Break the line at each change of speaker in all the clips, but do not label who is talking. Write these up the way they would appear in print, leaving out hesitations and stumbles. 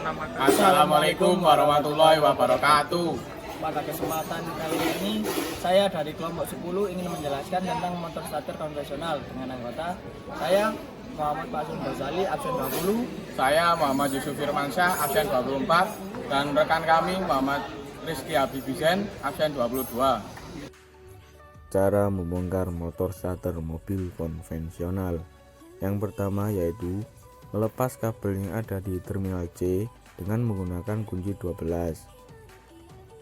Assalamualaikum warahmatullahi wabarakatuh.
Pada kesempatan kali ini, saya dari kelompok 10 ingin menjelaskan tentang motor starter konvensional dengan anggota saya Muhammad Fasun Ghazali, absen 20.
Saya Muhammad Yusuf Firmansyah, absen 24, dan rekan kami Muhammad Rizky Habibisen, absen 22.
Cara membongkar motor starter mobil konvensional. Yang pertama yaitu melepas kabel yang ada di terminal C dengan menggunakan kunci 12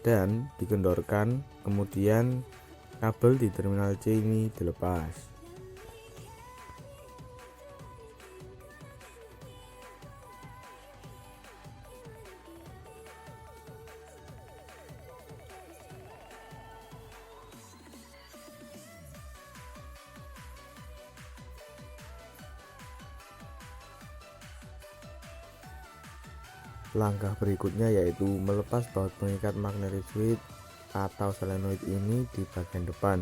dan dikendorkan, kemudian kabel di terminal C ini dilepas. Langkah berikutnya yaitu melepas baut pengikat magnetic switch atau solenoid ini di bagian depan.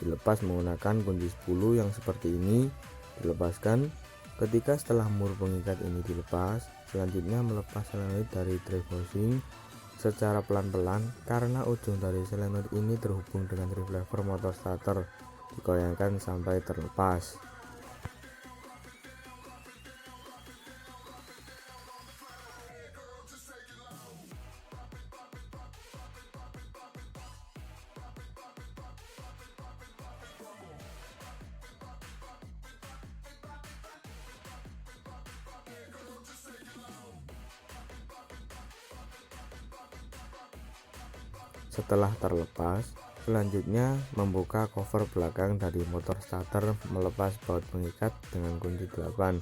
Dilepas menggunakan kunci 10 yang seperti ini. Dilepaskan. Ketika setelah mur pengikat ini dilepas, selanjutnya melepas solenoid dari drive housing secara pelan-pelan karena ujung dari solenoid ini terhubung dengan drive lever motor starter. Digoyangkan sampai terlepas. Setelah terlepas, selanjutnya membuka cover belakang dari motor starter, melepas baut pengikat dengan kunci 8.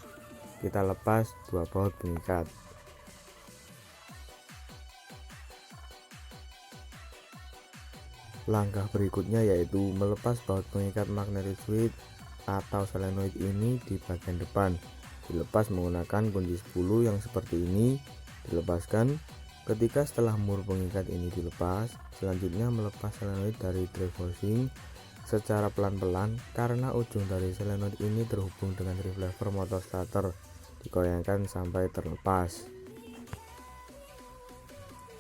Kita lepas dua baut pengikat. Langkah berikutnya yaitu melepas baut pengikat magnetic switch atau solenoid ini di bagian depan. Dilepas menggunakan kunci 10 yang seperti ini. Dilepaskan. Ketika setelah mur pengikat ini dilepas, selanjutnya melepas solenoid dari drive housing secara pelan-pelan karena ujung dari solenoid ini terhubung dengan drive lever motor starter. Digoyangkan sampai terlepas.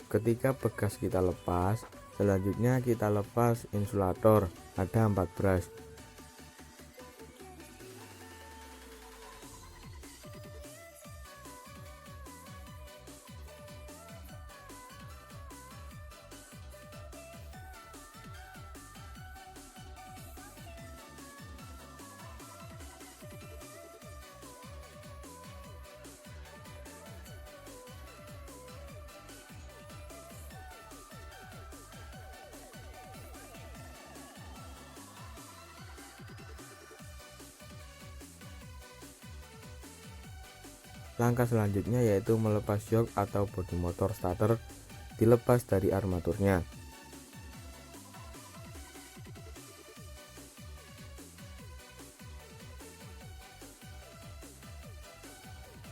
Ketika bekas kita lepas, selanjutnya kita lepas insulator. Ada 4 brush. Langkah selanjutnya yaitu melepas jok atau bodi motor starter, dilepas dari armaturnya.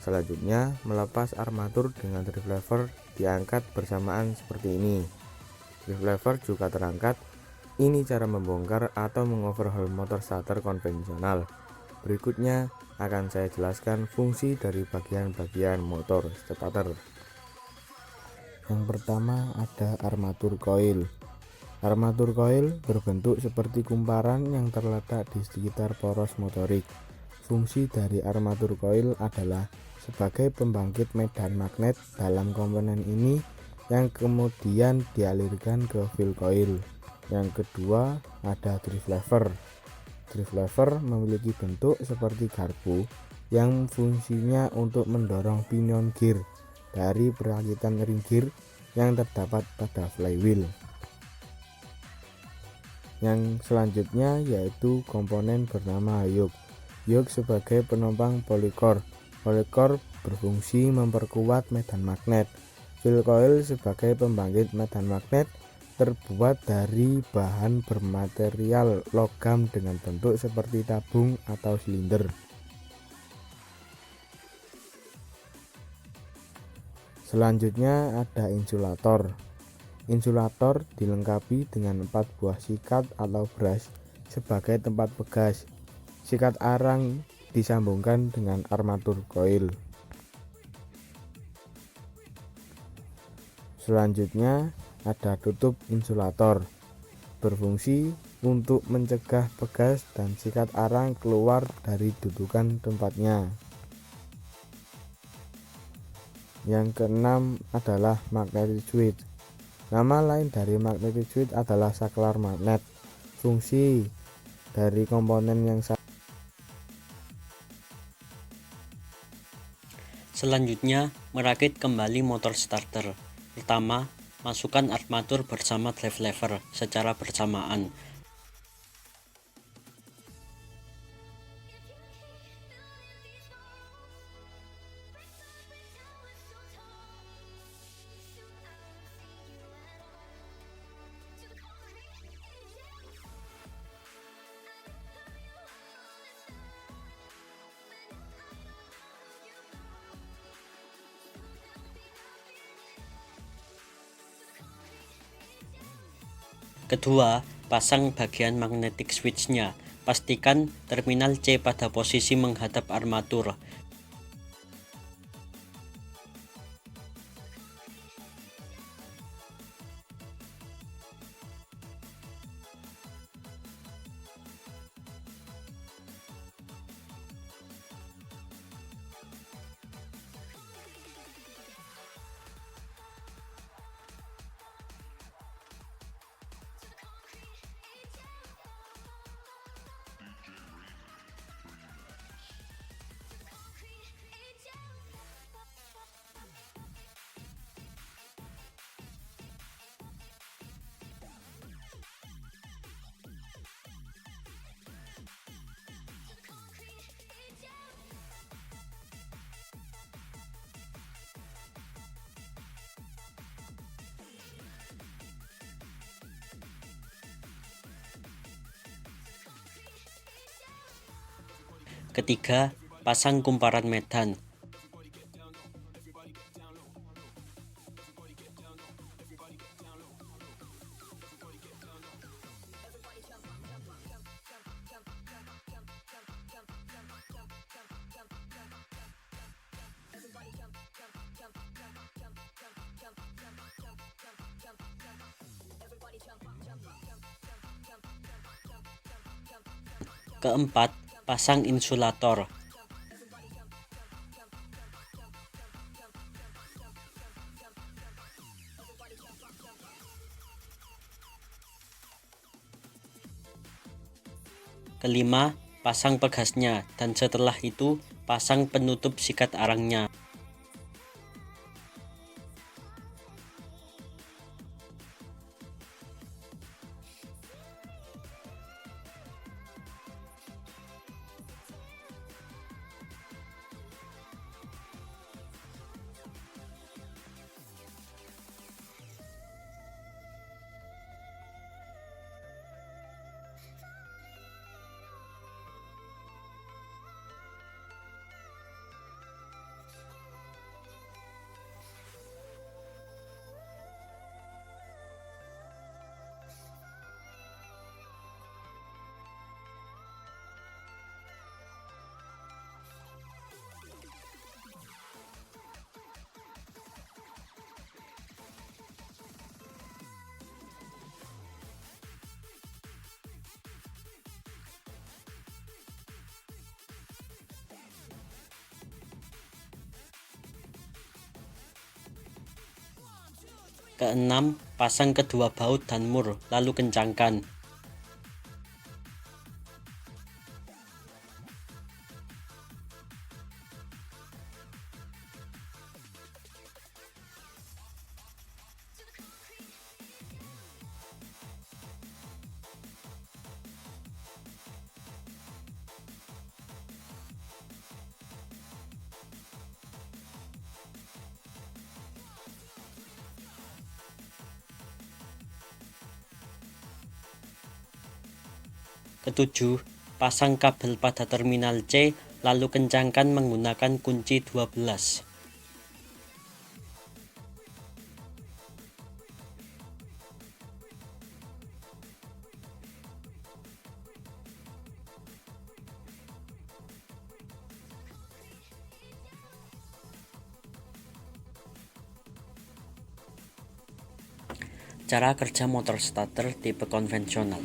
Selanjutnya melepas armatur dengan drive lever diangkat bersamaan seperti ini. Drive lever juga terangkat. Ini cara membongkar atau mengoverhaul motor starter konvensional. Berikutnya akan saya jelaskan fungsi dari bagian-bagian motor starter. Yang pertama ada armatur coil. Armatur coil berbentuk seperti kumparan yang terletak di sekitar poros motorik. Fungsi dari armatur coil adalah sebagai pembangkit medan magnet dalam komponen ini yang kemudian dialirkan ke fill coil. Yang kedua ada drive lever. Drive lever memiliki bentuk seperti garpu yang fungsinya untuk mendorong pinion gear dari perakitan ring gear yang terdapat pada flywheel. Yang selanjutnya yaitu komponen bernama yoke. Yoke sebagai penopang polycore. Polycore berfungsi memperkuat medan magnet. Fill coil sebagai pembangkit medan magnet terbuat dari bahan bermaterial logam dengan bentuk seperti tabung atau silinder. Selanjutnya ada insulator. Insulator dilengkapi dengan 4 buah sikat atau brush sebagai tempat pegas. Sikat arang disambungkan dengan armatur coil. Selanjutnya ada tutup insulator, berfungsi untuk mencegah pegas dan sikat arang keluar dari dudukan tempatnya. Yang keenam adalah magnetic switch. Nama lain dari magnetic switch adalah saklar magnet. Fungsi dari komponen yang
Selanjutnya, merakit kembali motor starter. Pertama, masukkan armatur bersama drive lever secara bersamaan. Kedua, pasang bagian magnetic switch-nya. Pastikan terminal C pada posisi menghadap armatur. Ketiga, pasang kumparan medan. Keempat, pasang insulator. Kelima, pasang pegasnya, dan setelah itu pasang penutup sikat arangnya. Keenam, pasang kedua baut dan mur, lalu kencangkan. Ketujuh, pasang kabel pada terminal C, lalu kencangkan menggunakan kunci 12. Cara kerja motor starter tipe konvensional.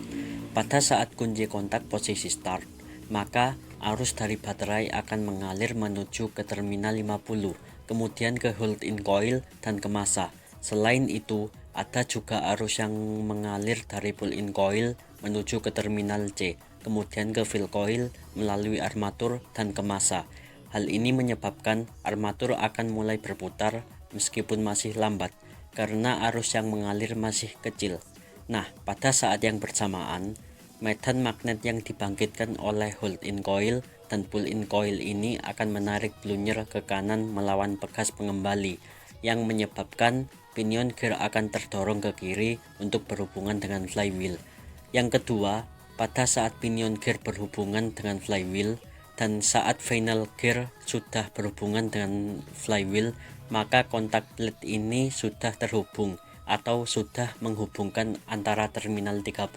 Pada saat kunci kontak posisi start, maka arus dari baterai akan mengalir menuju ke terminal 50, kemudian ke hold-in coil dan ke massa. Selain itu, ada juga arus yang mengalir dari pull-in coil menuju ke terminal C, kemudian ke fill coil melalui armatur dan ke massa. Hal ini menyebabkan armatur akan mulai berputar meskipun masih lambat, karena arus yang mengalir masih kecil. Nah, pada saat yang bersamaan, medan magnet yang dibangkitkan oleh hold-in coil dan pull-in coil ini akan menarik plunger ke kanan melawan pegas pengembali, yang menyebabkan pinion gear akan terdorong ke kiri untuk berhubungan dengan flywheel. Yang kedua, pada saat pinion gear berhubungan dengan flywheel dan saat final gear sudah berhubungan dengan flywheel, maka kontak plate ini sudah terhubung atau sudah menghubungkan antara terminal 30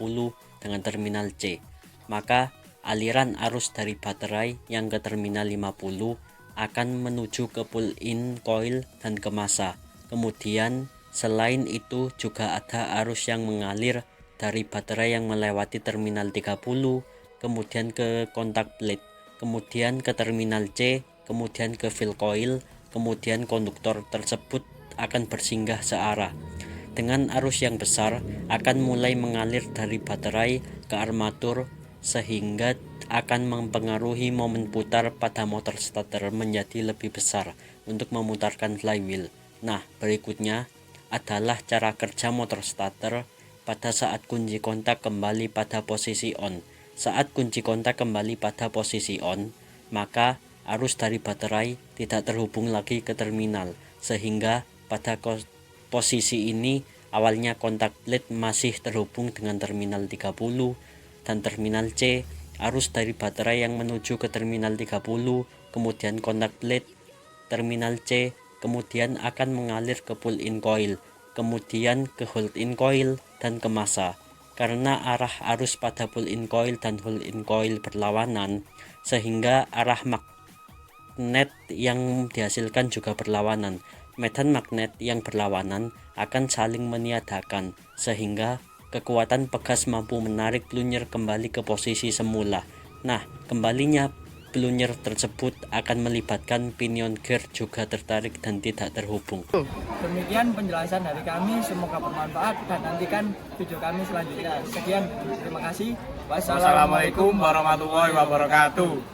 dengan terminal C. Maka aliran arus dari baterai yang ke terminal 50 akan menuju ke pull-in coil dan ke massa. Kemudian selain itu juga ada arus yang mengalir dari baterai yang melewati terminal 30, kemudian ke kontak plate, kemudian ke terminal C, kemudian ke fill coil, kemudian konduktor tersebut akan bersinggah searah. Dengan arus yang besar akan mulai mengalir dari baterai ke armatur sehingga akan mempengaruhi momen putar pada motor starter menjadi lebih besar untuk memutarkan flywheel. Nah, berikutnya adalah cara kerja motor starter pada saat kunci kontak kembali pada posisi on. Saat kunci kontak kembali pada posisi on, maka arus dari baterai tidak terhubung lagi ke terminal, sehingga pada posisi ini awalnya kontak plate masih terhubung dengan terminal 30 dan terminal C. Arus dari baterai yang menuju ke terminal 30, kemudian kontak plate, terminal C, kemudian akan mengalir ke pull-in coil, kemudian ke hold-in coil dan ke massa. Karena arah arus pada pull-in coil dan hold-in coil berlawanan, sehingga arah magnet yang dihasilkan juga berlawanan. Medan magnet yang berlawanan akan saling meniadakan, sehingga kekuatan pegas mampu menarik plunger kembali ke posisi semula. Nah, kembalinya plunger tersebut akan melibatkan pinion gear juga tertarik dan tidak terhubung.
Demikian penjelasan dari kami, semoga bermanfaat dan nantikan video kami selanjutnya. Sekian, terima kasih.
Wassalamualaikum warahmatullahi wabarakatuh.